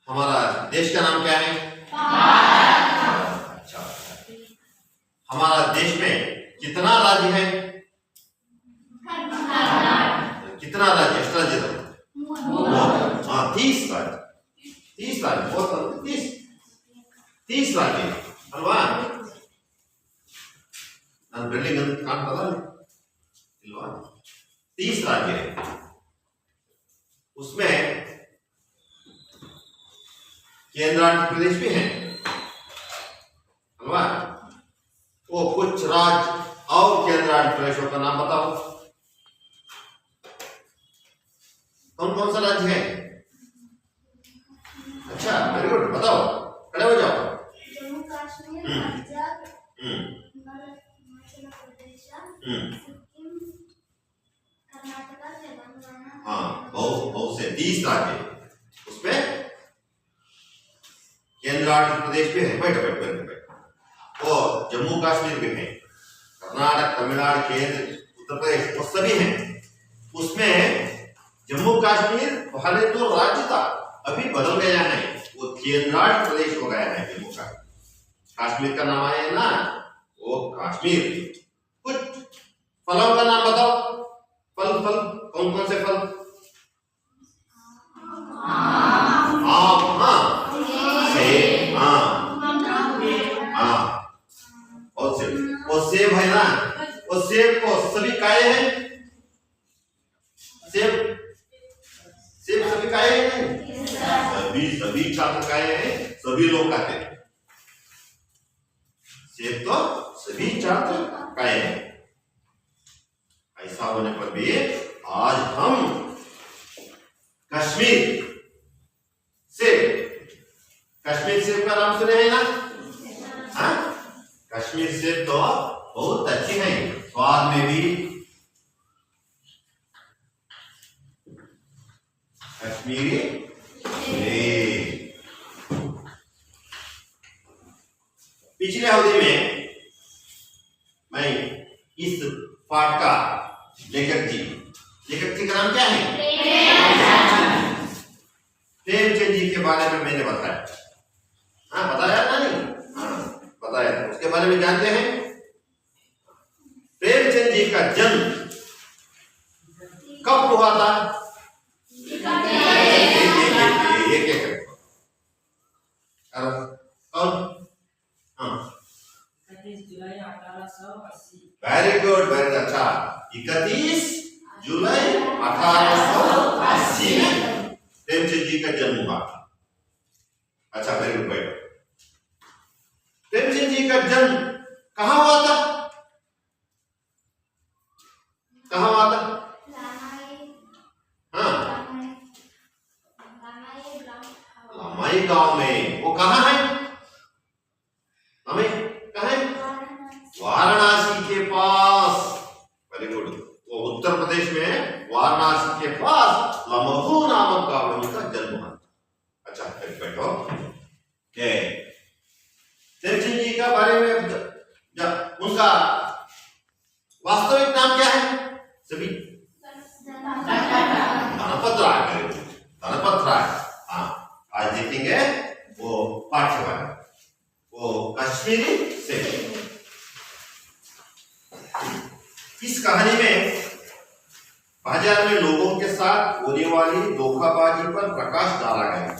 हमारा देश का नाम क्या है? अच्छा, हमारा देश में कितना राज्य है? कितना राज्य? एक्स्ट्रा राज्य? हाँ, 30 राज्य। 30 राज्य, बहुत 30 राज्य ಅಲ್ವಾ? ನಾನು ಬಿಲ್ಡಿಂಗ್ ಅಂತ ಕಾಣ್ತದ ಇಲ್ವಾ? 30 राज्य है, उसमें केंद्राडलित प्रदेश भी है अल्वा? वो कुछ राज्य और केंद्राडलित प्रदेशों का नाम बताओ। कौन कौन सा राज्य है? अच्छा, वेरी गुड, बताओ, खड़े हो जाओ। जम्मू कश्मीर, पंजाब, हिमाचल प्रदेश, सिक्किम, कर्नाटका, तेलंगाना। हाँ, बहुत से 30 राज्य, उसमें केंद्राडलित प्रदेश भी है। बैठो बैठो बैठो बैठो। वो जम्मू कश्मीर भी है, कर्नाटक, तमिलनाडु, केंद्र, उत्तर प्रदेश, वो सभी हैं। उसमें जम्मू कश्मीर पहले तो राज्य था, अभी बदल गया है, वो केंद्राडलित प्रदेश हो गया है। जम्मू कश्मीर का नाम आया है ना, वो कश्मीर। कुछ फलों का नाम बताओ। फल फल कौन कौन से फल? आम, हाँ, सेब, हाँ, और सेब है ना, वो सेब को सभी खाए हैं। सेब सभी खाए हैं नहीं? सभी छात्र खाए हैं, सभी लोग खाते हैं सेब, तो सभी छात्र खाए हैं। ऐसा होने पर भी आज हम कश्मीर सेब का नाम सुने हैं ना? हाँ, कश्मीर सेब तो बहुत अच्छी है, स्वाद में भी। कश्मीरी पिछले अवधि में मैं इस पाठ का लेखक जी का नाम क्या है? प्रेमचंद जी के बारे में मैंने बताया। हाँ, बताया ना? नहीं, हाँ, बताया। उसके बारे में जानते हैं? प्रेमचंद जी का जन्म कब हुआ था? एक कौन? हाँ, 31 जुलाई 1880। वेरी गुड, वेरी अच्छा। 31 जुलाई 1880 में प्रेमचंद जी का जन्म हुआ। अच्छा, वेरी गुड भाई। प्रेमचंद जी का जन्म कहाँ हुआ था? कहाँ हुआ था? हाँ, लामाई गांव में। वो कहाँ है? हमें कहाँ है? वाराणसी के पास। Very good. वो उत्तर प्रदेश में वाराणसी के पास लमहू नामक गांव में उनका जन्म हुआ। अच्छा, बैठो। प्रेमचंद जी का बारे में उनका वास्तविक नाम क्या है? सभी धनपत राय। धनपत राय। हाँ, आज देखेंगे वो पाठ्यक्रम, वो कश्मीरी से। इस कहानी में बाजार में लोगों के साथ होने वाली धोखाबाजी पर प्रकाश डाला गया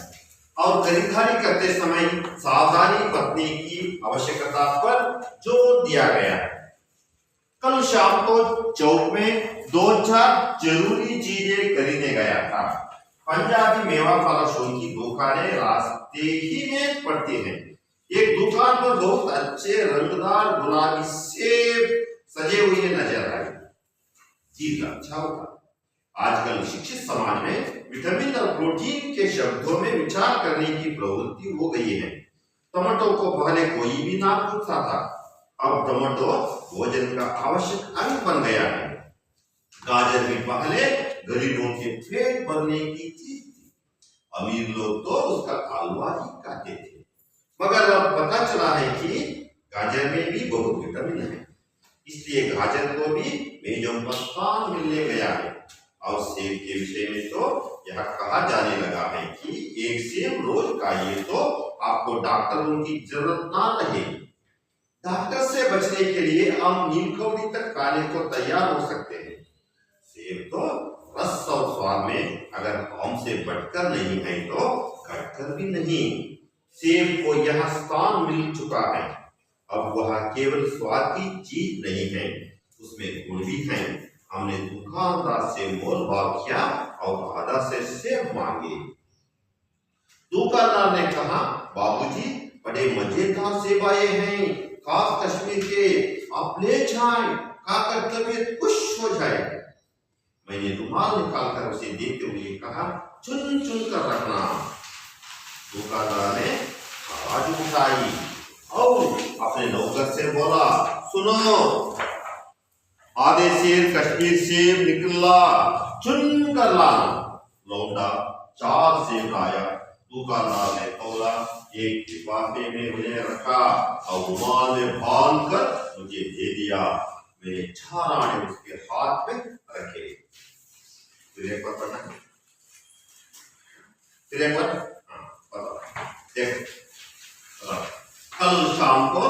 और खरीदारी करते समय सावधानी बरतने की आवश्यकता पर जोर दिया गया। कल शाम को चौक में 2-4 जरूरी चीजें खरीदने गया था। पंजाबी मेवा फलों की दुकानें रास्ते ही में पड़ती हैं। एक दुकान पर बहुत अच्छे रंगदार गुलाबी सेब सजे हुए नजर आए। जी, अच्छा होगा। आजकल शिक्षित समाज में विटामिन और प्रोटीन के शब्दों में विचार करने की प्रवृत्ति हो गई है। टमाटो को पहले कोई भी ना पूछता था, अब टमाटो भोजन का आवश्यक अंग बन गया है। गाजर भी पहले गरीबों के पेट भरने की चीज थी, अमीर लोग तो उसका हलवा ही खाते थे। मगर अब पता चला है कि गाजर में भी बहुत विटामिन है, इसलिए गाजर को भी मेजों पर स्थान मिलने गया है। और सेब के विषय में तो यह कहा जाने लगा है कि एक सेब रोज खाइए तो आपको डॉक्टरों की जरूरत ना रहे। डॉक्टर से बचने के लिए हम नीलकौड़ी तक खाने को तैयार हो सकते हैं। सेब तो रस और स्वाद में अगर आम से बढ़कर नहीं है तो घटकर भी नहीं। सेब को यह स्थान मिल चुका है। अब वह केवल स्वाद की चीज नहीं है, उसमें गुण भी है। हमने दुकानदार से मोल भाव किया और आधा से सेब मांगे। दुकानदार ने कहा, बाबूजी बड़े मजेदार सेब आए हैं, खास कश्मीर के, आप ले जाएं, खाकर तबीयत खुश हो जाए। मैंने रुमाल निकालकर उसे देते हुए कहा, चुन चुन कर रखना। दुकानदार ने आवाज उठाई और अपने नौकर से बोला, सुनो, आधे सेर कश्मीर सेब निकला, चुन कर लाना। लौंडा 4 सेब लाया। दुकानदार ने तौला, एक लिफाफे में उन्हें रखा और रुमाल में बांध कर मुझे दे दिया। मैंने 4 आने उसके हाथ में रखे। फिर एक बार पढ़ना, फिर एक बार देख। कल शाम को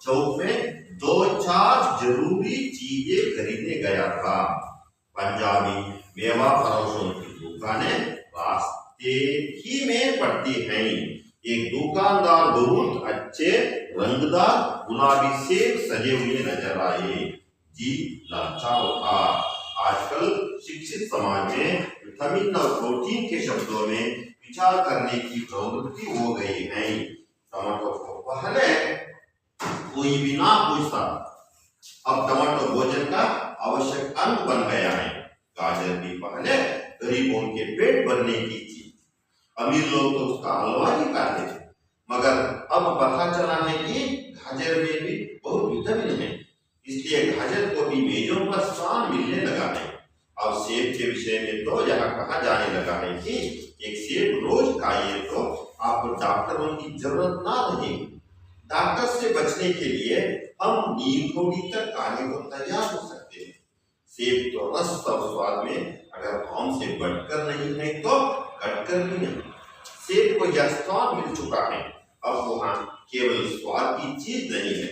चौक में 2-4 जरूरी चीजें खरीदने गया था। पंजाबी मेवा फरोशों की दुकानें रास्ते ही में पड़ती हैं। एक दुकानदार बहुत अच्छे रंगदार गुलाबी सेब सजे हुए नजर आए। जी लाचार था। आजकल शिक्षित समाज में विटामिन और प्रोटीन के शब्दों में विचार करने की प्रवृत्ति हो गई है। टमाटो को पहले कोई भी ना पूछता, अब टमाटो भोजन का आवश्यक अंग बन गया है। गाजर भी पहले गरीबों के पेट भरने की चीज, अमीर लोग तो उसका हलवा ही खाते थे, मगर अब पता चला है कि गाजर में भी बहुत विटामिन है, इसलिए गाजर को भी मेजों पर स्थान मिलने लगा है। अब सेब के विषय में तो यह कहा जाने लगा है कि एक सेब रोज खाइए तो आपको डॉक्टरों की जरूरत ना रहे। डॉक्टर से बचने के लिए हम नीलकौड़ी तक खाने को तैयार हो सकते हैं। सेब तो रस और स्वाद में अगर आम से बढ़कर नहीं है तो घटकर भी नहीं। सेब को यह स्वाद मिल चुका है। अब वहाँ केवल स्वाद की चीज नहीं है,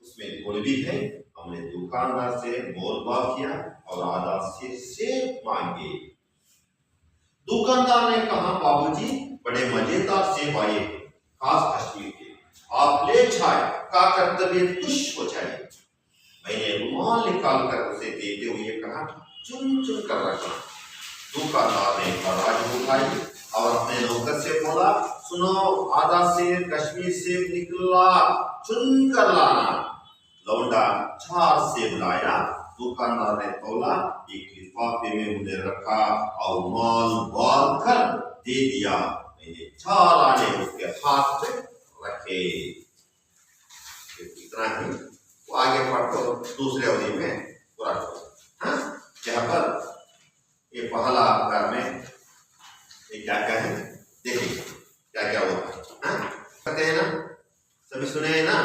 उसमें गुण भी है। हमने दुकानदार से मोल भाव किया और आधा से सेब मांगे। दुकानदार ने कहा, बाबूजी बड़े मजेदार सेब आए, खास कश्मीर के, आप ले जाए, खाकर तबीयत खुश हो जाए। मैंने रुमाल निकाल कर उसे देते हुए कहा, चुन चुन कर रखना। दुकानदार ने आवाज उठाई और अपने नौकर से बोला, सुनो, आधा सेब कश्मीर सेब निकला, चुन कर लाना। लौंडा 4 सेब लाया। दुकानदार ने तौला, एक लिफाफे में उन्हें रखा और माल बांध कर दे दिया। मैंने 4 आने उसके हाथ में रखे। इतना ही, वो आगे पढ़ो दूसरे अवधि में पूरा करो। यहाँ पर ये पहला अध्याय में ये क्या क्या है देखिए, क्या क्या होता है। पढ़ते हैं ना, सभी सुने हैं ना,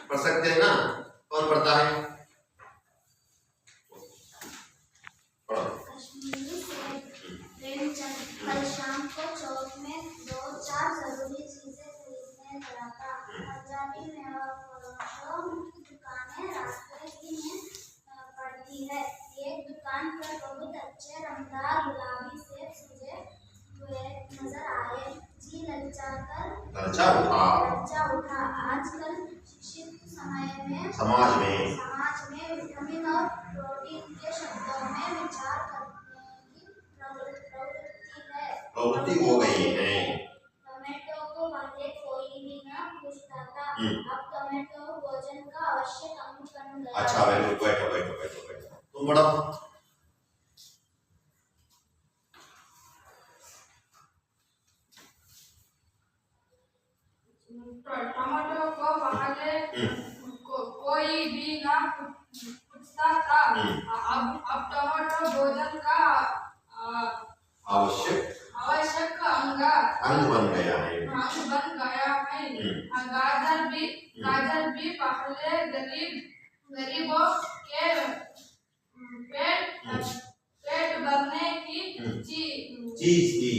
पढ़ सकते हैं ना, कौन पढ़ता है? कल शाम को चौक में 2-4 जरूरी चीजें खरीदने गया था। पंजाबी मेवा फरोशों की दुकानें रास्ते ही में पड़ती है। एक दुकान पर बहुत अच्छे रंगदार गुलाबी सेब सजे हुए नजर आए। जी ललचा उठा। आजकल शिक्षित समाज में विटामिन और प्रोटीन के शब्दों में विचार करने की प्रवृत्ति हो गई है। टमाटो को पहले कोई भी ना पूछता था, अब टमाटो भोजन का आवश्यक अंग बन गया। अच्छा, बैठो, तुम पढ़ो। टमाटो को पहले कोई भी ना पूछता था, अब टमाटो भोजन का आवश्यक अंग बन गया है। गाजर भी पहले गरीबों के पेट भरने की चीज थी।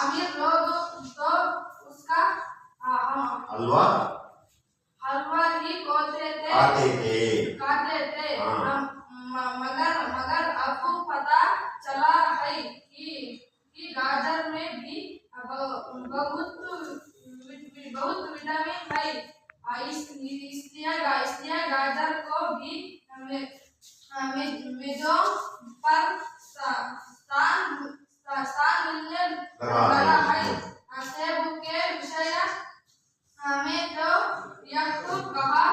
अमीर लोग तो उसका हलवा हलवा ही खाते थे। खाते थे। हाँ। मगर अब पता चला है कि गाजर में भी बहुत विटामिन है। इसलिए गाजर को भी मेजों पर स्थान मिलने लगा है। सेब के विषय में तो यह कहा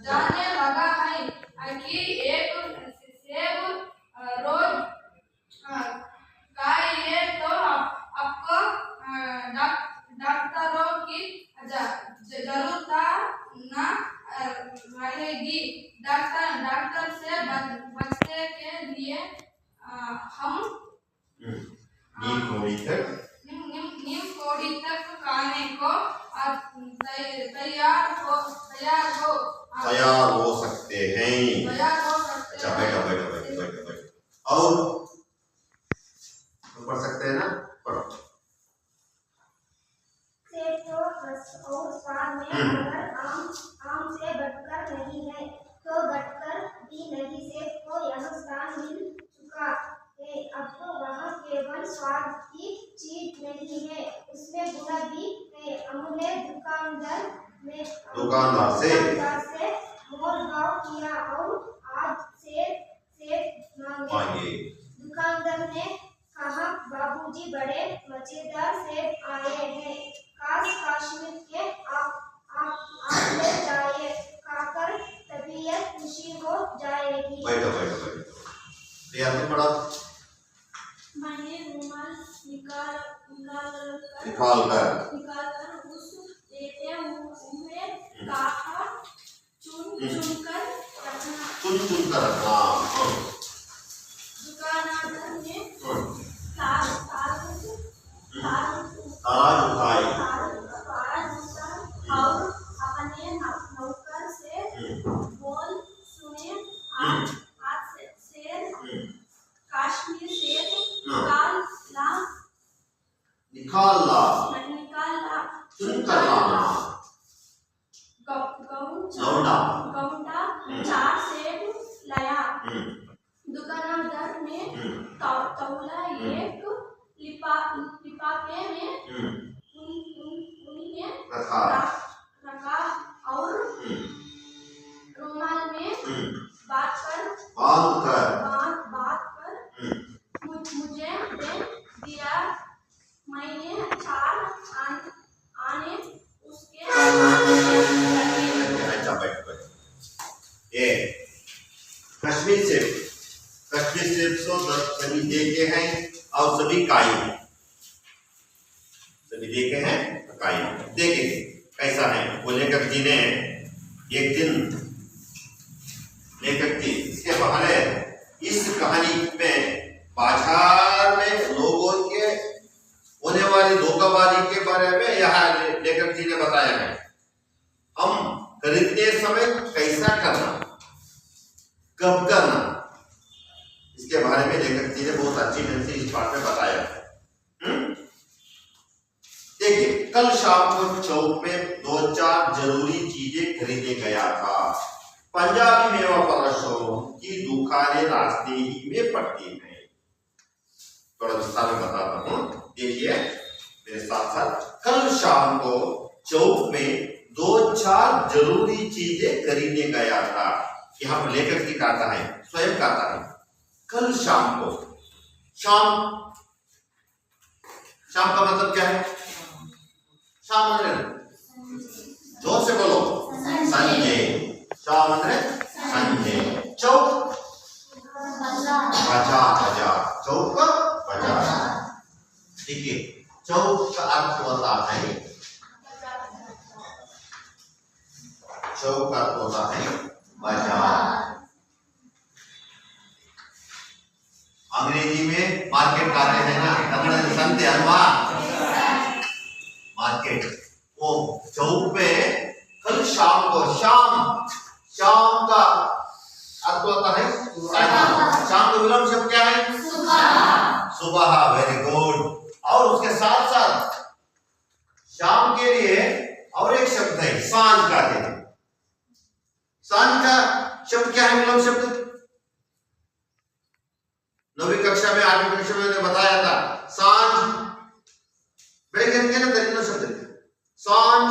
जाने लगा है कि एक सेब रोज खाइए तो आपको डॉक्टरों की जरूरत न रहेगी। डॉक्टर से बचने के लिए हम नीम कोड़ी तक खाने को तैयार हो सकते हैं। अच्छा बैठो। और पढ़ सकते हैं ना, पढ़ो। सेब तो रस और स्वाद में मगर आम से बढ़कर नहीं है, तो घटकर भी नहीं। सेब को यह स्थान मिल चुका है। अब तो वह केवल स्वाद की चीज नहीं है, उसमें गुण भी है। हमने दुकानदार से मोल भाव किया और आज सेब मांगे। दुकानदार ने कहा, बाबूजी बड़े मजेदार सेब आए हैं, काश कश्मीर के आप ले जाए, खाकर तबीयत खुशी हो जाएगी। बैठो। पढ़ो। मैंने रुमाल निकाल कर उस देते हुए कहा, चुन कर रखना। दुकानदार ने और अपने नौकर से बोल, सुने, आज सेब कश्मीर सेब निकाल ला, चुन कर लाना। गौंडा 4 सेब लाया। दुकानदार ने तौला एक लिफाफे में उन्हें रखा और रुमाल में बांध कर मुझे दे दिया। मैंने 4 आने उसके ये कश्मीर सेब तो सभी देखे हैं और सभी काई हैं। देखेंगे कैसा है। वो लेखक जी ने एक दिन इसके पहले इस कहानी में बाजार में लोगों के होने वाली धोखाबाजी के बारे में यहाँ लेखक जी ने बताया है। हम खरीदने समय कैसा करना, कब करना, इसके बारे में लेखक जी ने बहुत अच्छी ढंग से इस पाठ में बताया है। देखिए, कल शाम को चौक में 2-4 जरूरी चीजें खरीदने गया था। पंजाबी मेवा फरोशों की दुकानें रास्ते ही में पड़ती हैं। थोड़ा विस्तार में बताता हूँ, देखिए मेरे साथ। कल शाम को चौक में 2-4 जरूरी चीजें खरीदने गया था। यहाँ पर लेखक जी कहता है, स्वयं कहता है, कल शाम को। शाम का मतलब क्या है? शाम मतलब जोर से बोलो, संजय। शाम मतलब संजय। चौक बाजार, चौक बाजार। देखिए, चौक का अर्थ होता है बाजार। अंग्रेजी में मार्केट कहते हैं ना, संते हलवा मार्केट। वो चौक पे कल शाम को, शाम का अर्थ होता है शाम। शाम का विलोम शब्द क्या है? सुबह। Very good. और उसके साथ साथ शाम के लिए और एक शब्द है सांझ का दिन। सांझ का शब्द क्या है? विलोम शब्द 9वीं कक्षा में 8वीं कक्षा में मैंने बताया था। सांझ ಬೆಳಗ್ಗೆ ಏನಂತ ಇನ್ನೊಂದು ಶಬ್ದ सांझ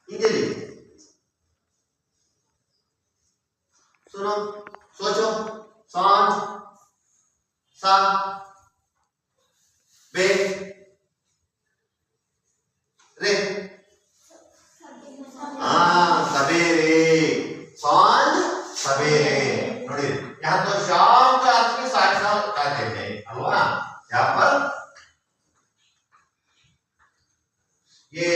इंगे सुनो सोचो सांझ सा बे रे सवेरे सांझ सवेरे ನೋಡಿ यहाँ तो शाम का अर्थ भी साथ साथ कहते हैं अल्वा यहाँ पर ये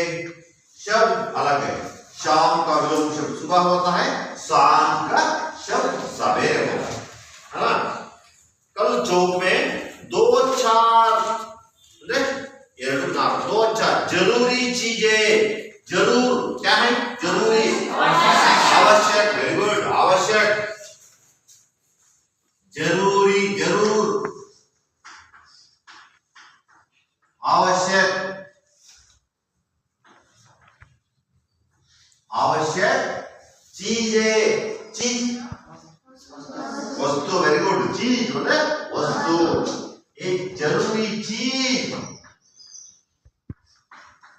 शब्द अलग है। शाम का विलोम शब्द सुबह होता है, सांझ का शब्द सवेरे होता है ना। कल चौक में 2-4 जरूरी चीजें। जरूर क्या है? जरूरी आवश्यक। Very good. आवश्यक जरूरी जरूर आवश्यक आवश्यक चीजें। चीज वस्तु। Very good. चीज मतलब वस्तु, एक जरूरी चीज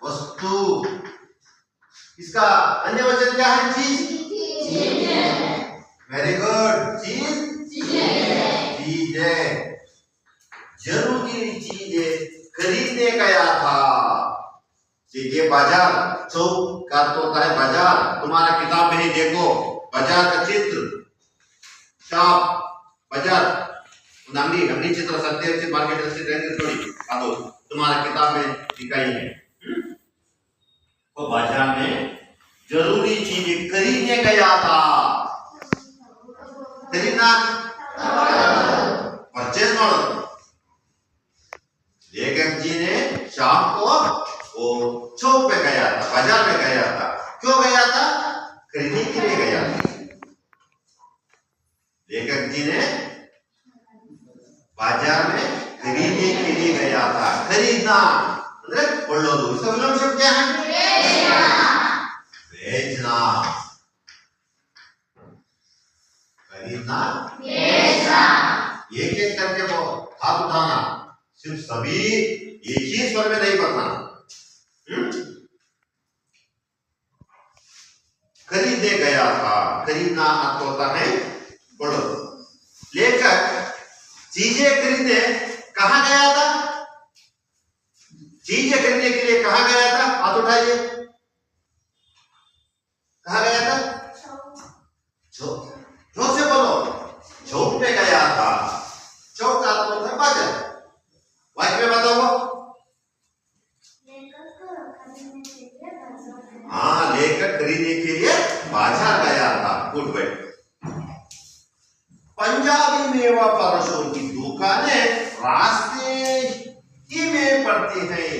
वस्तु। इसका अन्य वचन क्या है? चीज। Very good. चीज चीजें। जरूरी चीजें खरीदने गया था। ये बाजार चौक का तो होता है बाजार। तुम्हारा किताब में ही देखो बाजार का चित्र। शॉप बाजार अंगड़ी अंगड़ी चित्र सत्य मार्केट से थोड़ी आदो तुम्हारा किताब में दिखाई है। वो बाजार में जरूरी चीजें खरीदने गया था। खरीदना परचेज मॉडल। लेखक जी ने शाम को वो चौक पे गया था, बाजार में गया था। क्यों गया था? खरीदने के लिए गया था। लेखक जी ने बाजार में खरीदने के लिए गया था। खरीदना ಒಳ್ಳೋದು। इसका विलोम शब्द क्या है? बेचना। खरीदना बेचना। एक एक करके वो हाथ उठाना, सिर्फ सभी एक ही स्वर में नहीं बताना। खरीदने गया था। खरीदना अर्थ होता है बोलो। लेकर चीजें खरीदने कहां गया था? चीजें खरीदने के लिए कहां गया था? हाथ उठाइए। कहां गया था? चौक। जोर से बोलो। चौक पे गया था। चौक का अर्थ होता है बाजार। वाक्य में बताओ। हाँ, लेकर खरीदने के लिए बाजार गया था। Good bye. पंजाबी मेवा फरोशों की दुकानें रास्ते ही में पड़ती हैं।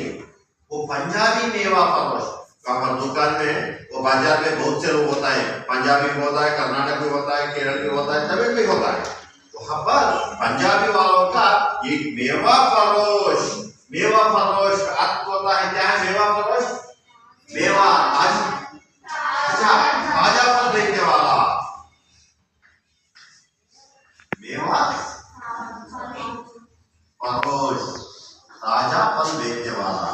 वो पंजाबी मेवा फरोश का दुकान में वो बाजार में बहुत से लोग होता है। पंजाबी भी होता है, कर्नाटक भी होता है, केरल भी होता है, तमिल भी होता है। वहां पर पंजाबी वालों का एक मेवा फरोश का अर्थ होता है। क्या है मेवा फरोश? मेवा अच्छा ताजा फल बेचने वाला। मेवा फरोश ताजा फल बेचने वाला।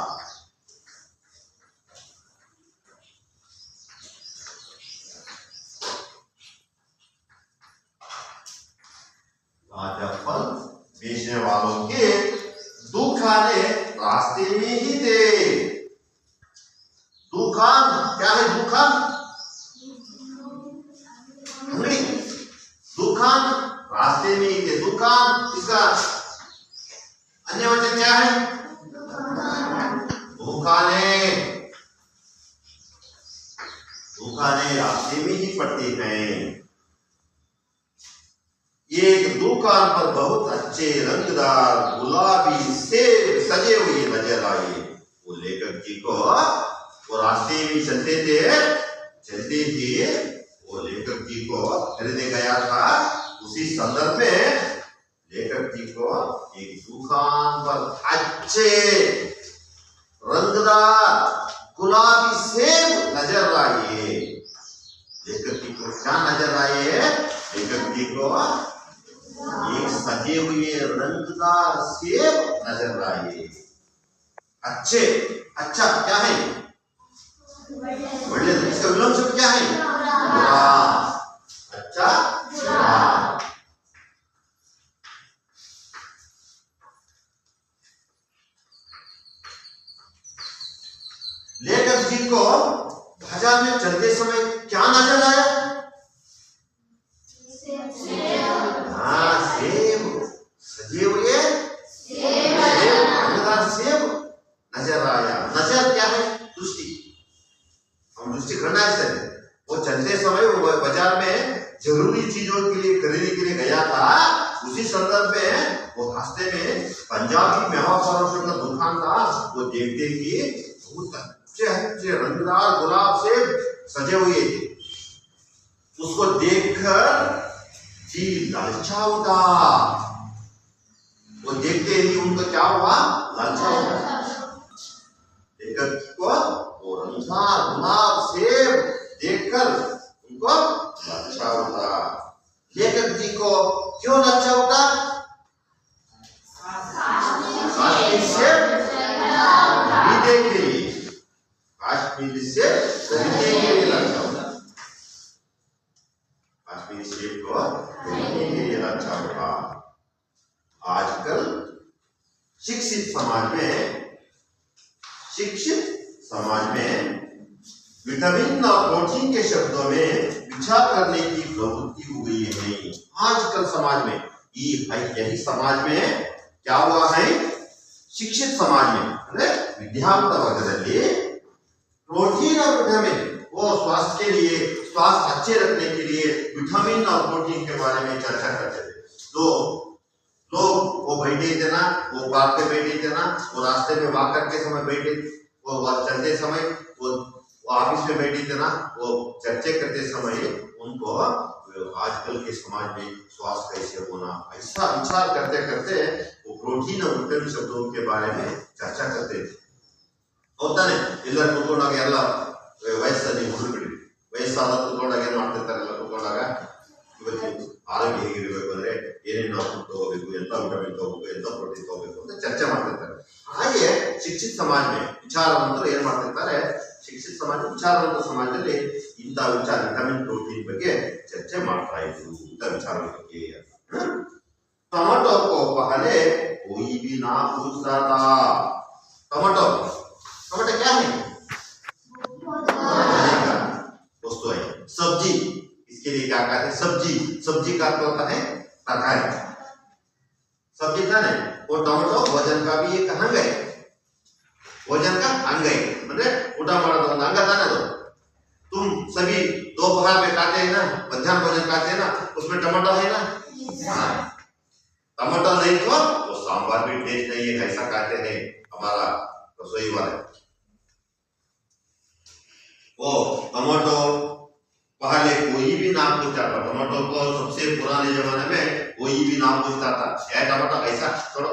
ताजा फल बेचने वालों के दुकानें रास्ते में ही थे। दुकान क्या है? दुकान अंगड़ी। दुकान रास्ते में ही थे। दुकान इसका अन्य वचन क्या है? दुकानें। दुकानें रास्ते में ही पड़ती हैं। एक दुकान पर बहुत अच्छे रंगदार गुलाबी सेब सजे हुए नजर आए। वो लेखक जी को वो रास्ते में चलते थे वो लेखक जी को खरीदने गया था, उसी संदर्भ में लेखक जी को एक दुकान पर अच्छे रंगदार गुलाबी सेब नजर आए। लेखक जी को क्या नजर आए? लेखक जी को एक सजे हुए रंगदार सेब नजर आए। अच्छे, अच्छा क्या है? बढ़िया। इसका विलोम शब्द क्या है? बुरा। अच्छा, बुरा। लेखक जी को बाजार में चलते समय क्या नजर आया? हाँ, सेब, सजे हुए सेब, रंगदार सेब नजर आया। नजर क्या है? दृष्टि। हम दृष्टि करना है। वो चलते समय वो बाजार में जरूरी चीजों के लिए खरीदने के लिए गया था, उसी संदर्भ में वो रास्ते में पंजाबी मेवा फरोशों का दुकान था। वो देखते कि बहुत अच्छे रंगदार गुलाब से सजे हुए थे। उसको देखकर जी लालचा उठा। वो देखते ही उनको क्या हुआ? लालचा उठा। लेखक को वो रंगदार गुलाब सेब देखकर उनको लालचा उठा। लेखक जी को क्यों लालचा उठा? काश्मीर सेब खरीदने के लिए, काश्मीर से खरीदने के लिए लालचा उठा। काश्मीर सेब को खरीदने के लिए लालचा उठा। आजकल शिक्षित समाज में विटामिन और प्रोटीन के शब्दों में विचार करने की प्रवृत्ति हो गई है। आजकल समाज में यही समाज में क्या हुआ है? शिक्षित समाज में विद्याವಂತ वर्गದಲ್ಲಿ प्रोटीन और विटामिन, वो स्वास्थ्य के लिए, स्वास्थ्य अच्छे रखने के लिए विटामिन और प्रोटीन के बारे में चर्चा करते थे। तो लोग वो बैठे थे ना, वो पार्क पे बैठे थे ना, वो रास्ते में वॉक करते समय बैठे, वो चलते समय वो ऑफिस में बैठे थे ना, वो चर्चा करते समय उनको आजकल के समाज में स्वास्थ्य कैसे होना, ऐसा विचार करते करते वो प्रोटीन और विटामिन शब्दों के बारे में चर्चा करते थे। होता नहीं, इल्लर कुत्ಕೊಂಡಾಗ ಎಲ್ಲ ವಯಸ್ಸಲ್ಲಿ ಹುಡುಗರು ವಯಸ್ಸಾದ ಕುತ್ಕೊಂಡಾಗ ಏನು ಮಾಡ್ತಿರ್ತಾರಲ್ಲ, ಕುತ್ಕೊಂಡಾಗ ಇವತ್ತು ಆರೋಗ್ಯ ಹೇಗಿರಬೇಕು ಅಂದ್ರೆ ಏನೇನು ಫುಡ್ ತಗೋಬೇಕು, ಎಂತ ವಿಟಮಿನ್ ತಗೋಬೇಕು, ಎಂತ ಪ್ರೋಟೀನ್ ತಗೋಬೇಕು ಅಂತ ಚರ್ಚೆ ಮಾಡ್ತಿರ್ತಾರೆ. ಹಾಗೆ ಶಿಕ್ಷಿತ ಸಮಾಜ ವಿಚಾರವಂತರು ಏನ್ ಮಾಡ್ತಿರ್ತಾರೆ? ಶಿಕ್ಷಿತ ಸಮಾಜ ವಿಚಾರವಂತ ಸಮಾಜದಲ್ಲಿ ಇಂಥ ವಿಚಾರ ವಿಟಮಿನ್ ಪ್ರೋಟೀನ್ ಬಗ್ಗೆ ಚರ್ಚೆ ಮಾಡ್ತಾ ಇದ್ರು. ಇಂಥ ವಿಚಾರದ ಬಗ್ಗೆ टमाटो को पहले कोई भी ना पूछता था। टमाटो क्या है? वस्तु है, सब्जी। इसके लिए क्या कहते हैं? सब्जी का अर्थ होता है तरकारी। सब्जी था ना, वो टमाटो भोजन का भी एक अंग है। भोजन का अंग है, मतलब ऊटा मारा तो अंग था ना। तो तुम सभी दोपहर में खाते हैं ना, मध्याह्न भोजन खाते हैं ना, उसमें टमाटो है ना। टमाटो नहीं तो वो सांभर भी टेस्ट नहीं है, ऐसा कहते हैं हमारा रसोई वाले। वो टमाटो पहले कोई भी नाम पूछता था। टमाटो को सबसे पुराने जमाने में कोई भी नाम पूछता था, क्या टमाटो ऐसा छोड़ो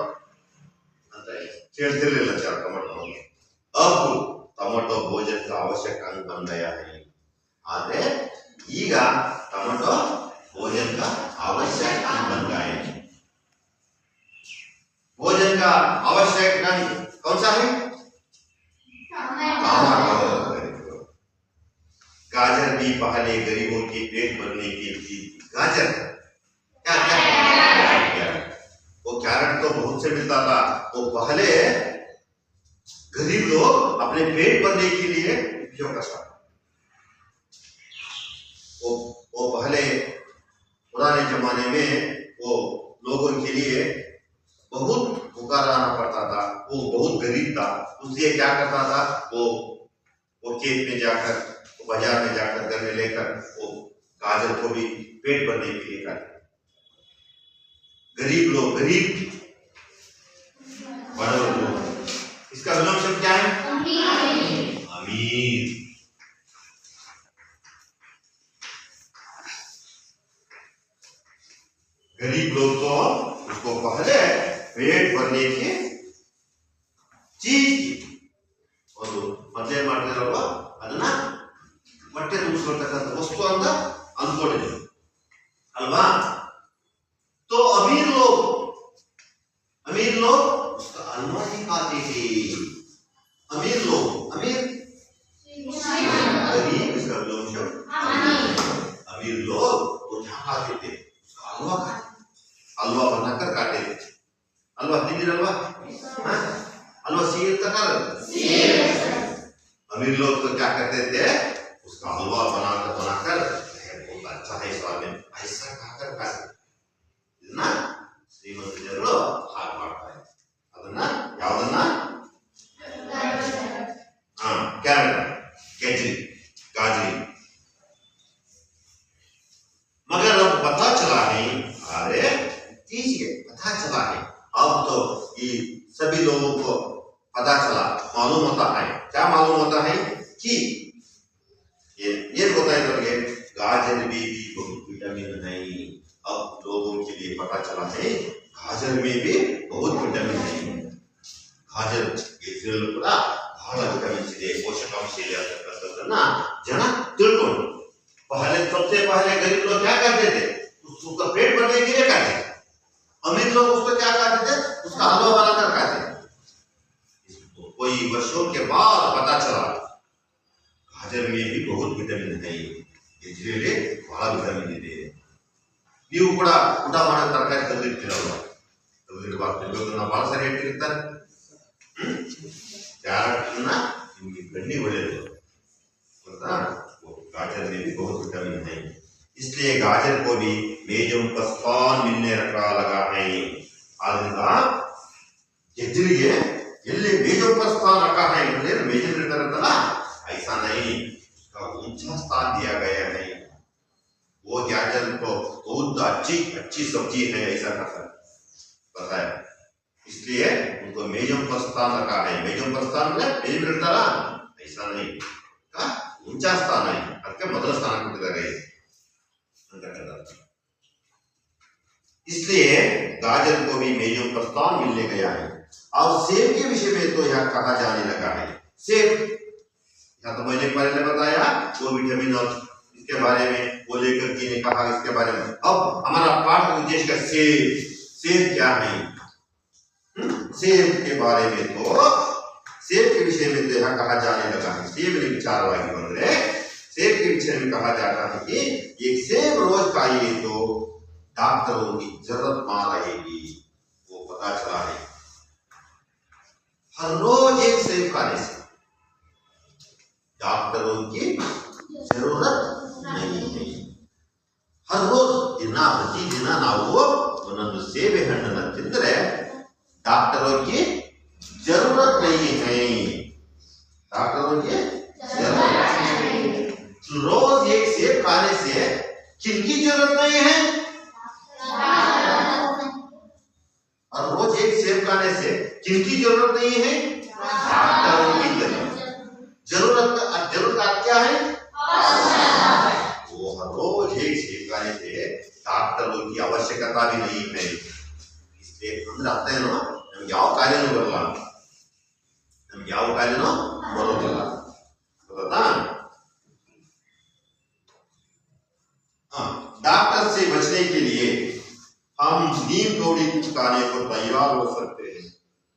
छेड़ते ले लेते टमाटो। अब टमाटो भोजन का आवश्यक अंग बन गया है। आगे ಈಗ टमाटो भोजन का आवश्यक अंग बन गए हैं। भोजन का आवश्यक अंग कौन सा है? टमाटो। गाजर भी पहले गरीबों के पेट भरने के लिए, गाजर क्या क्या वो कैरेट तो बहुत से मिलता था। वो पहले गरीब लोग अपने पेट भरने के लिए उपयोग करता था। वो पहले पुराने जमाने में वो लोगों के लिए बहुत पुकाराना पड़ता था। वो बहुत गरीब था, उसलिए क्या करता था? वो खेत में जाकर, बाजार में जाकर, घर में लेकर वो गाजर को भी पेट भरने के लिए करते। गरीब लोग, गरीब बड़े लोग, इसका विलोम शब्द क्या है? अमीर। गरीब लोग तो उसको पहले पेट भरने की चीज ಒಂದು ಮೊದಲೇ ಮಾಡ್ತಿರಲ್ವ ಅದನ್ನ ಹೊಟ್ಟೆ ತುಂಬಿಸ್ಕೊಳ್ತಕ್ಕಂಥ ವಸ್ತು ಅಂತ ಅಂದ್ಕೊಂಡಿದ್ರು अल्वा। तो अमीर लोग उसका हलवा ही खाते थे। अमीर लोग, अमीर गरीब इसका अमीर लोग वो क्या खाते थे? उसका हलवा खाते, हलवा बनाकर खाते थे। हलवा हिंदी हलवा, हलवा सीर तक अमीर लोग तो क्या करते थे? उसका हलवा बनाकर बहुत अच्छा है स्वाद में ऐसा खाकर खाते ಇದನ್ನ ಶ್ರೀಮಂತ ಜನರು ಹಾಗೆ ಮಾಡ್ತಾರೆ ಅದನ್ನ ಯಾವುದನ್ನ ಕ್ಯಾರೆಟ್ केजरी गाजरी मगर अब पता चला है अरे तीसरे पता चला है अब तो ये सभी लोगों को पता चला मालूम होता है क्या मालूम होता है कि ये होता है करके गाजर में भी बहुत विटामिन है। अब लोगों के लिए पता चला है गाजर में भी बहुत विटामिन है। गाजर ಇದರಲ್ಲಿ ಕೂಡ ಬಹಳ ವಿಟಮಿನ್ಸ್ ಇದೆ ಪೋಷಕಾಂಶ ಇದೆ ಅಂತಕ್ಕಂಥದ್ದನ್ನ ಜನ ತಿಳ್ಕೊಂಡು पहले सबसे पहले गरीब लोग क्या करते थे? उसका पेट भरने के लिए खाते थे। अमीर लोग उसको क्या खाते थे? उसका हलवा बनाकर खाते थे। कोई वर्षों के बाद पता चला गाजर में भी बहुत विटामिन है इसलिए बड़ा विटामिन ಇದೆ। ನೀವು ಕೂಡ ಊಟ ಮಾಡೋ ತರಕಾರಿ ತಂದಿರ್ತೀರಲ್ವ ತಂದಿರಬಾರ್ದು ನಾವು ಬಹಳ ಸರಿ ಹೇಳ್ತಿರ್ತಾರೆ ಕ್ಯಾರೆಟ್ನ ನಿಮಗೆ ಗಂಡಿ ಒಳ್ಳೆಯದು ಗೊತ್ತಾ गाजर में भी बहुत विटामिन है इसलिए गाजर को भी मेजम पस्पान मिलने रखा लगा है। आद्रिंद ಗೆಜ್ಜರಿಗೆ ಎಲ್ಲಿ मेजम पस्पान रखा है ಅಂದ್ರೆ मेजम ಇರ್ತಾರಲ್ಲ ऐसा नहीं उसका ऊंचा स्थान दिया गया है। वो गाजर को बहुत अच्छी सब्जी है ऐसा पता है इसलिए उनको मेजम पस्तान रखा है। मेजम पस्तान में मेजम ಇರ್ತಾರಾ ऐसा नहीं का ऊंचा स्थान है ಅದಕ್ಕೆ ಮೊದಲ ಸ್ಥಾನ ಕೊಟ್ಟಿದ್ದಾರೆ ಅಂತ। इसलिए गाजर को भी मेजों पर स्थान मिलने गया है। और सेब के विषय में तो यह कहा जाने लगा है सेब या तो मैंने पहले बताया वो विटामिन और इसके बारे में वो लेकर के ने कहा इसके बारे में। अब हमारा पाठ उद्देश्य का सेब क्या है? सेब के बारे में तो सेब के विषय में तो यह कहा जाने लगा है। सेब ने विचारवादी बंदरे सेब के विषय में कहा जाता है कि एक सेब रोज खाइए तो डॉक्टरों की जरूरत मां रहेगी। वो पता चला है हर रोज एक सेब खाने से डॉक्टरों की जरूरत नहीं है। हर रोज प्रतिदिನ ನಾವು ಒಂದೊಂದು ಸೇಬೆ ಹಣ್ಣನ್ನು ತಿಂದರೆ डॉक्टरों की जरूरत नहीं है। डॉक्टरों की जरूरत नहीं। रोज एक सेब खाने से किनकी जरूरत नहीं है? और रोज एक सेब खाने से किनकी जरूरत नहीं है? डॉक्टरों की जरूरत क्या है? वो हर रोज एक सेब खाने से डॉक्टरों की आवश्यकता भी नहीं है। इसलिए हम अರ್ಥ ಏನು ನಮಗೆ ಯಾವ ಕಾಯಿಲೆನೂ ಬರಲ್ಲ ನಮಗೆ ಯಾವ ಕಾಯಿಲೆನೂ ಬರೋದಿಲ್ಲ ಗೊತ್ತಾ? डॉक्टर से बचने के लिए हम नीम कौड़ी खाने को तैयार हो सकते हैं।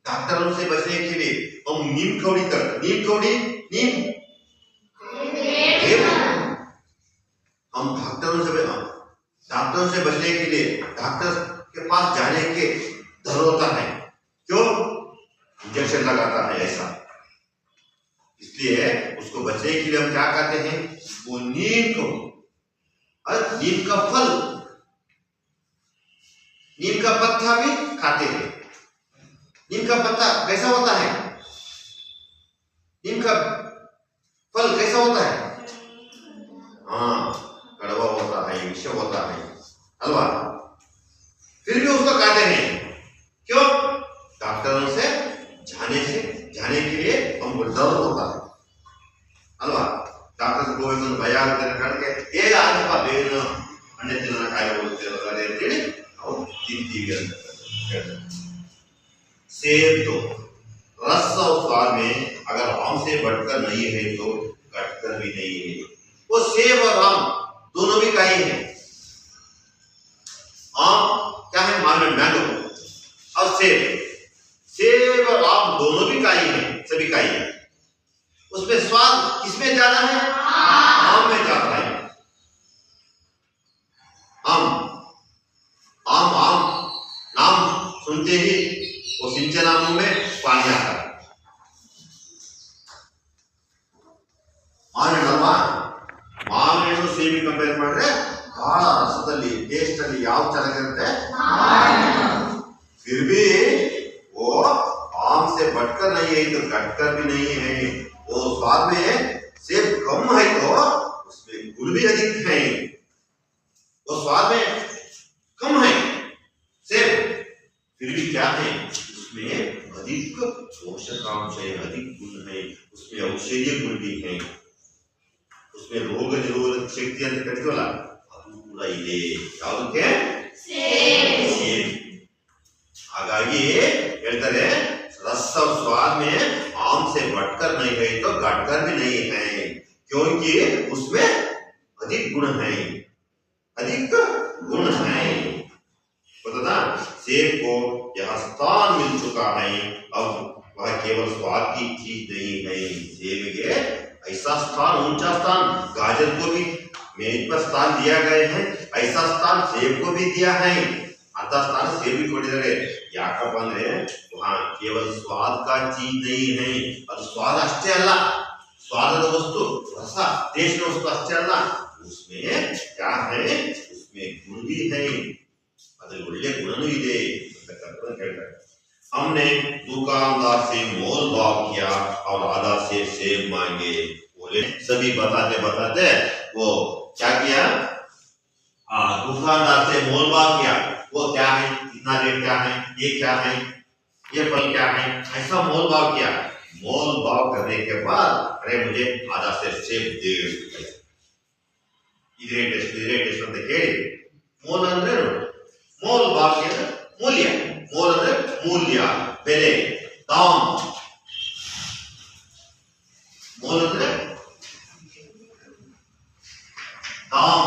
डॉक्टरों से बचने के लिए हम नीम कौड़ी हम डॉक्टरों से बचने के लिए डॉक्टर के पास जाने के डर होता है। क्यों? इंजेक्शन लगाता है ऐसा। इसलिए उसको बचने के लिए हम क्या करते हैं? वो नीम का फल नीम का पत्ता भी खाते हैं। नीम का पत्ता कैसा होता है? नीम का फल कैसा होता है? हाँ कड़वा होता है विष होता है अलवा फिर भी उसको खाते हैं। क्यों? डॉक्टरों से जाने के लिए हमको डर होता है अलवा। डॉक्टर को भय आಗುತ್ತೆ ಕಡೆಗೆ ಏ ಆಗಪ್ಪ ಬೇರೆ ಹಣ್ಣೆ ತಿನ್ನೋಣ ಕಾಯಿಲೆ ಹೋಗುತ್ತೆ ಅಂತ ಹೇಳಿ ಅವ್ರು ತಿಂತೀವಿ ಅಂತ ಹೇಳ್ತಾರೆ. सेब तो रस और स्वाद में अगर आम से बढ़कर नहीं है तो घटकर भी नहीं है. वो सेब और आम दोनों भी काई है. आम क्या है? मैंगो. और सेब और आम दोनों भी काई है, सभी काई है. उसमें स्वाद किसमें ज्यादा है? आम में ज्यादा है. आम आम आम नाम सुनते ही वो सिंचना मुंह में पानी आता है. ಮಾವಿನ ಸೇಬಿ ಕಂಪೇರ್ ಮಾಡಿದ್ರೆ ಬಹಳ ರಸದಲ್ಲಿ ಟೇಸ್ಟ್ ಅಲ್ಲಿ ಯಾವ ಚೆನ್ನಾಗಿರುತ್ತೆ. फिर भी वो आम से बढ़कर नहीं है तो घटकर भी नहीं है. वो स्वाद में सेब कम है तो उसमें गुण भी अधिक है. वो स्वाद में कम है सेब, फिर भी क्या है? उसमें अधिक पोषकांश है, अधिक गुण है, उसमें औषधीय गुण भी है, उसमें ರೋಗ ನಿರೋಧಕ ಶಕ್ತಿ ಅಂತ ಕರಿತೀವಲ್ಲ ಅದು ಕೂಡ ಇದೆ. ಯಾವುದಕ್ಕೆ? ಸೇಬ್. ಹಾಗಾಗಿ ಹೇಳ್ತಾರೆ रस और स्वाद में आम से बढ़कर नहीं है तो घटकर भी नहीं है, क्योंकि उसमें अधिक गुण है, अधिक गुण है. बता सेब को यह स्थान मिल चुका है. अब वह केवल स्वाद की चीज नहीं है. सेब के ऐसा स्थान, ऊंचा स्थान गाजर को भी मेज पर स्थान दिया गए हैं, ऐसा स्थान सेब को भी दिया है. ಅಂತ ಸ್ಥಾನ ಸೇಬಿ ಕೊಟ್ಟಿದ್ದಾರೆ. ಯಾಕಪ್ಪ ಅಂದ್ರೆ ಕೇವಲ ಸ್ವಾದ का चीज नहीं है. ಅದು ಸ್ವಾದ ಅಷ್ಟೇ ಅಲ್ಲ, ಸ್ವಾದದ ವಸ್ತು ರಸ ಟೇಸ್ಟ್ ವಸ್ತು ಅಷ್ಟೇ ಅಲ್ಲ, उसमें क्या है? उसमें गुण भी है, ಅದರಲ್ಲಿ ಒಳ್ಳೆ ಗುಣನೂ ಇದೆ ಅಂತ ಹೇಳ್ತಾರೆ. हमने दुकानदार से मोल भाव किया और आधा से सेब मांगे. बोले सभी बताते बताते वो क्या किया? दुकानदार से मोल भाव किया. वो क्या है? इतना रेट क्या है? ये क्या है? ये फल क्या है? ऐसा मोल भाव किया. मोल भाव करने के बाद अरे मुझे आधा से सेब दे. इधर टेस्ट ಅಂತ ಹೇಳಿ मोल ಅಂದ್ರೆ मोल भाव के मूल्य. मोल ಅಂದ್ರೆ मूल्य, ಬೆಲೆ, दाम. मोल ಅಂದ್ರೆ दाम,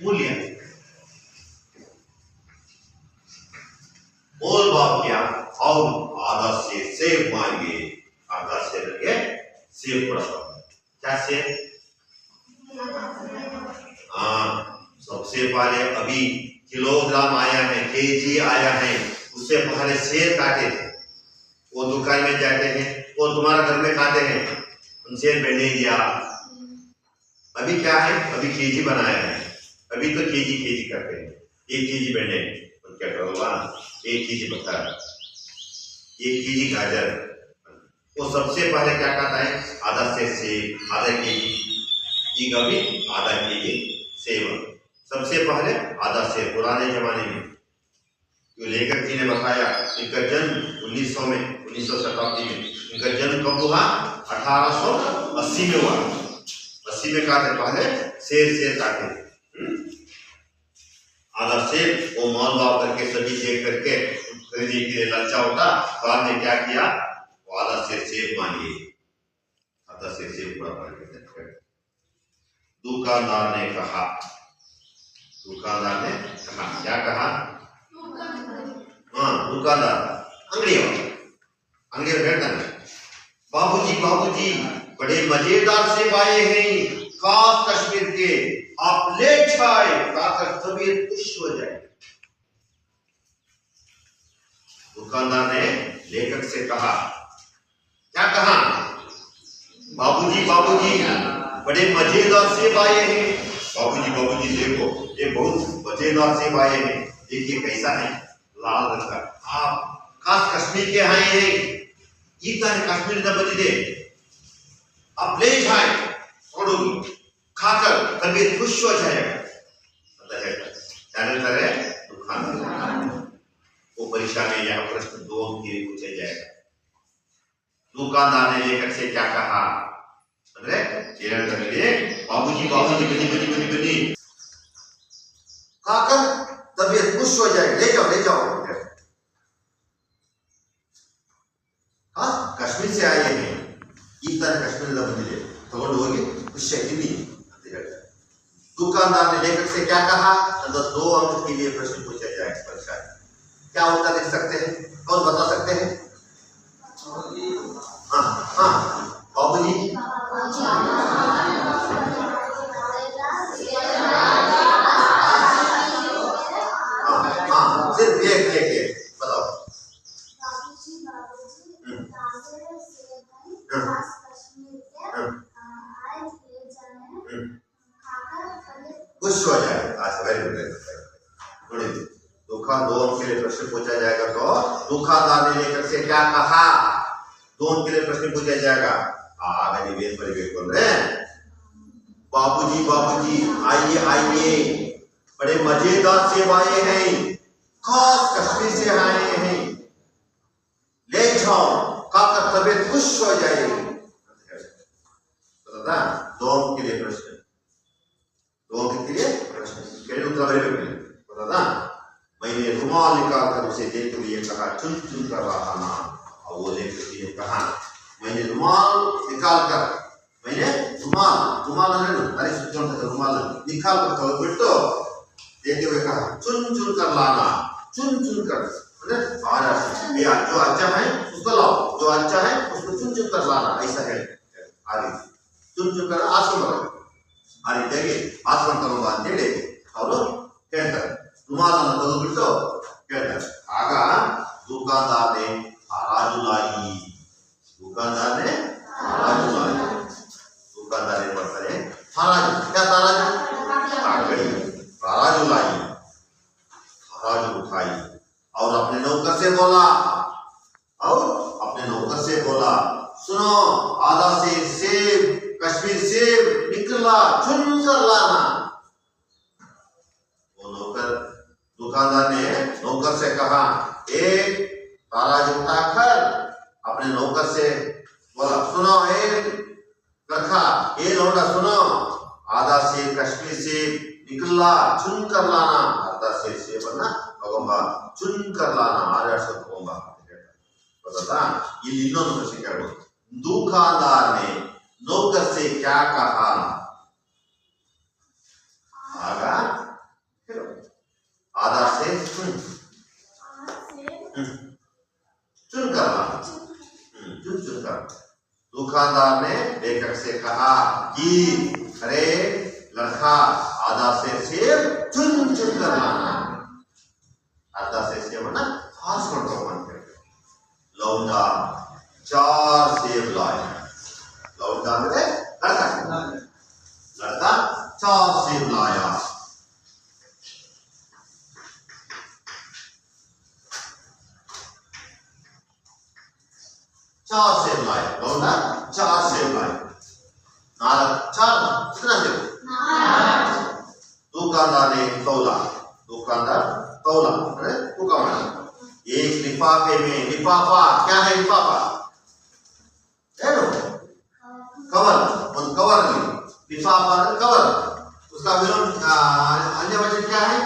मूल्य. मोल भाव किया और आधा से सेब मांगे. आधा सेब के सेब पड़ा. क्या सेब? सबसे पहले अभी किलोग्राम आया है, केजी आया है. उससे पहले सेब काटे थे. वो दुकान में जाते हैं, वो तुम्हारा घर में खाते हैं, उनसे नहीं दिया. अभी क्या है? अभी केजी बनाया है. अभी तो केजी करते हैं. 1 केजी बेंडे क्या करोगा? 1 केजी बता, 1 केजी गाजर. वो सबसे पहले क्या कहता है? आधा से सेब, आधा केजी. ये भी आधा केजी सेब. सबसे पहले आधा सेब. पुराने जमाने में जो लेखक जी ने बताया, इनका जन्म 1900 में, 1900 शताब्दी में. इनका जन्म कब हुआ? 1880 में हुआ. 80 में काटे पहले सेब काटे. आधा सेब वो मोल भाव करके सभी चेक करके खरीदने के लिए ललचा होता. बाद में क्या किया? वो आधा सेब मांगे. आधा सेब पूरा करके दुकानदार ने कहा. क्या कहा? दुकानदार अंगड़ी कहता है बाबूजी बड़े मजेदार सेब आए हैं, खास कश्मीर के, आप ले जाए खाकर तबीयत खुश हो जाए. दुकानदार ने लेखक से कहा. क्या कहा? बाबूजी बड़े मजेदार सेब आए हैं. बाबूजी देखो ये बहुत मजेदार सेब आए हैं. देखिए कैसा है, लाल रंग का. आप खास कश्मीर के आए हैं. कश्मीर बंदिदे, आप ले जाए, ನೋಡೋದು, खाकर तबीयत खुश हो जाएगा ಅಂತ ಹೇಳ್ತಾರೆ. क्या ಹೇಳ್ತಾರೆ? दुकानदार. वो परीक्षा में यह प्रश्न 2 अंक के लिए पूछा जाएगा. दुकानदार ने लेखक से क्या कहा? ಅಂದ್ರೆ ಕೇಳಿದ್ರೆ बाबूजी बनी खाकर तबीयत खुश हो जाएगी, ले जाओ ले जाओ। हाँ, कश्मीर से आए हैं, ಈ ತರ ಕಶ್ಮೀರದಿಂದ ಬಂದಿದೆ, ತಗೊಂಡು ಹೋಗಿ ಖುಷಿ ತಿನ್ನಿ ಅಂತ ಹೇಳ್ತಾರೆ। दुकानदार ने लेखक से क्या कहा? अंदर 2 अंक के लिए प्रश्न पूछा जाए। परीक्षा क्या उत्तर लिख सकते हैं? कौन बता सकते हैं? हाँ हाँ बाबूजी, हाँ सिर्फ एक बताओ। बाबूजी ताजे सेब हैं, खास कश्मीर के, आए ले जाने, खाकर तबीयत खुश हो जाए। अच्छा, वेरी गुड। थोड़ी दुकान 2 अंक के लिए प्रश्न पूछा जाएगा तो दुकानदार ने लेखक से क्या कहा? 2 अंक के लिए प्रश्न पूछा जाएगा। आगे निवेदन परिवेश बोल रहे हैं, बाबूजी बाबूजी आइए आइए, बड़े मजेदार सेब आए हैं, खास कश्मीर से आए हैं, ले जाओ, खाकर तबीयत खुश हो जाएगी। बता 2 अंक के लिए प्रश्न, 2 अंक के लिए प्रश्न के लिए उत्तर बरेगा। बता मैंने रुमाल निकाल कर उसे देखते हुए कहा, चुन चुन कर रहा ना। और वो लेकर ने कहा, मैंने रुमाल निकाल कर, मैंने रुमाल अरे रुमाल निकाल कर तो बिट्टो देखते हुए कहा, चुन चुन कर लाना, चुन चुन कर, जो अच्छा है उसको लाओ, जो अच्छा है उसको चुन चुन कर लाना, ऐसा है। आगे चुन चुन कर आसमान ಅಲ್ಲಿ ತೆಗೆ ಆಸನ ತಗೊಂಬ ಅಂತೇಳಿ ಅವರು ಹೇಳ್ತಾರೆ। ರುಮಾಲನ್ನು ತೆಗೆದುಬಿಟ್ಟು ಹೇಳ್ತಾರೆ। ಆಗ दुकानदार ने हराजु लाई, दुकानदार ने हराजु लाई, दुकानदार ने पढ़ते हराजु, क्या हराजु? हराजु लाई, हराजु उठाई और अपने नौकर से बोला, सुनो आधा सेब कश्मीर सेब निकला, चुन कर लाना। वो नौकर, दुकानदार ने नौकर से कहा, एक ताराज उठाकर अपने नौकर से बोला, सुनो ये लौंडा सुनो, आधा सेब कश्मीर सेब निकला, चुन कर लाना। आधा सेब ना तಗೊಂಬಾ, चुन कर लाना, आर्यास तಗೊಂಬಾ ಅಂತ ಹೇಳ್ತಾರೆ। ಗೊತ್ತಾ? ಇಲ್ಲಿ ಇನ್ನೊಂದು ಪ್ರಶ್ನೆ ಕೇಳಬಹುದು, दुकानदार ने नौकर से क्या कहा? आगा आधा से चुन करना, चुन कर। दुकानदार ने लेखक से कहा कि अरे लड़का, आधा से सेब चुन कर लाना। आधा से सेब ना खास करता हूं। लौंडा 4 सेब लाया, लौंडा में लड़का 4 सेब लाया। लौंडा 4 सेब लाया। कितना सेब? दुकानदार ने तौला, अरे तूका एक लिफाफे में, लिफाफा क्या है? लिफाफा कवर, कवर में लिफाफा कवर, उसका विलोम अन्य वचन क्या है?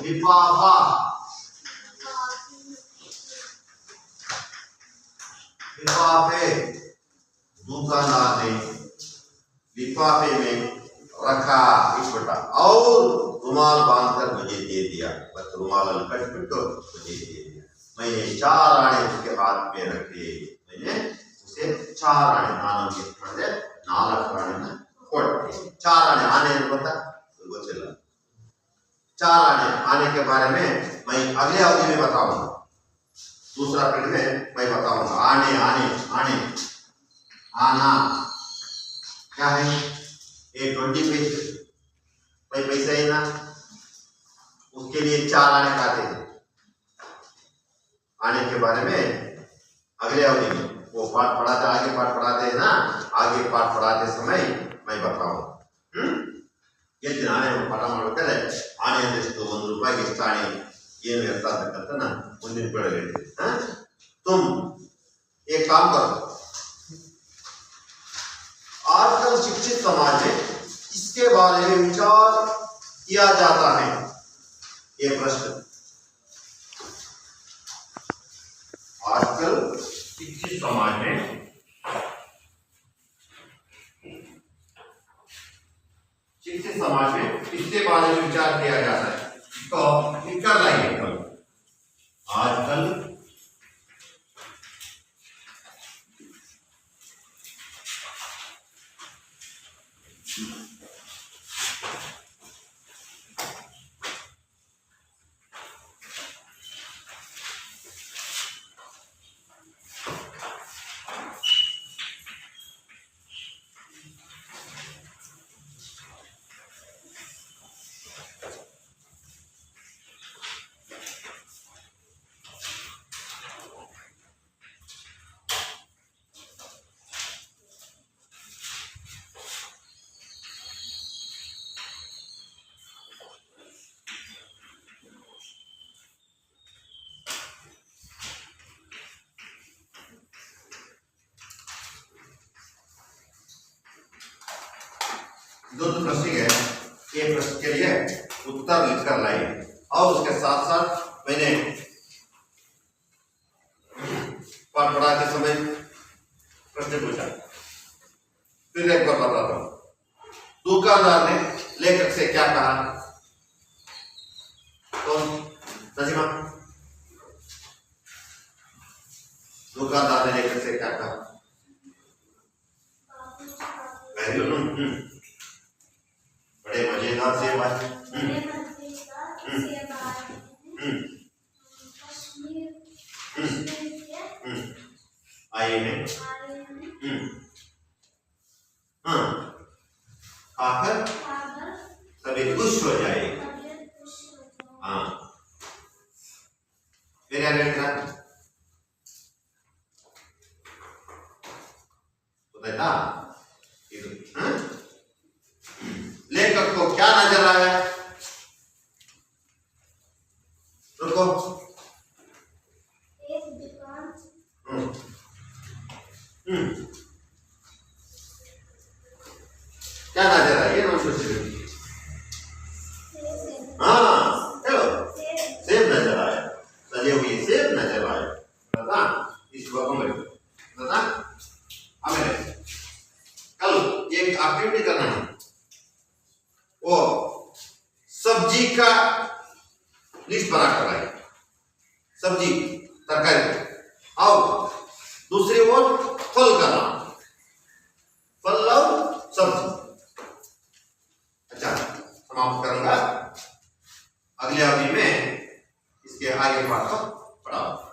लिफाफा। लिफाफे, दुकानदार ने लिफाफे में रखा एक छोटा और रुमाल बांधकर मुझे दे दिया। बस रुमाल कट बिट्टो मुझे दे दिया। मैंने 4 आने उसके हाथ में रखे, मैंने उसे 4 आने नानों के पड़े 4 आने ना कोटे। 4 आने आने पता वो चला। 4 आने के बारे में मैं अगले अवधि में बताऊंगा, दूसरा पीढ़ी में मैं बताऊंगा। आने आना क्या है? ये 20 पैसे है ना, उसके लिए 4 आने खाते हैं। आने के बारे में अगले अवधि में वो पाठ पढ़ाते, आगे पाठ पढ़ाते हैं ना, आगे पाठ पढ़ाते समय मैं बताऊंगा। ಎಷ್ಟು ಆನೆ ಪಾಠ ಮಾಡಬೇಕಾದ್ರೆ ಆನೆ ಅಂದೆಷ್ಟು, ₹1 ಎಷ್ಟು ಆನೆ, ಏನು ವ್ಯರ್ಥ ಅಂತಕ್ಕಂಥ ಮುಂದಿನ ಪೀಳಿಗೆ ಹೇಳ್ತೀನಿ। तुम एक काम करो, आजकल शिक्षित समाज में इसके बारे में विचार किया जाता है? ये प्रश्न आजकल शिक्षित समाज में इसके बारे में विचार किया जाता है। तो लिखकर लाइए कल आजकल जो प्रश्न है ये प्रश्न के लिए उत्तर लिखकर लाइए और उसके साथ साथ मैंने पाठ पढ़ाते समय प्रश्न पूछा, फिर एक बार बताता हूं। दुकानदार ने लेखक से क्या कहा? तो नजीमा, दुकानदार ने लेखक से क्या कहा? बड़े मजेदार सेब आए। आए हैं आकर सभी खुश हो जाएगा। हाँ, फिर लेखक को क्या नजर आया? रुको, एक दुकान क्या नजर आया? ये नाम सोच हाँ, चलो सेब नजर आया, सजे हुए सेब नजर आए। बता इस बता हमें कल एक एक्टिविटी करना है, वो सब्जी का लिस्ट बना कर लाए, सब्जी तरकारी, और दूसरी ओर फल का नाम, फल और सब्जी। अच्छा, समाप्त करूंगा। अगले अवधि में इसके आगे पाठ को पढ़ाऊंगा।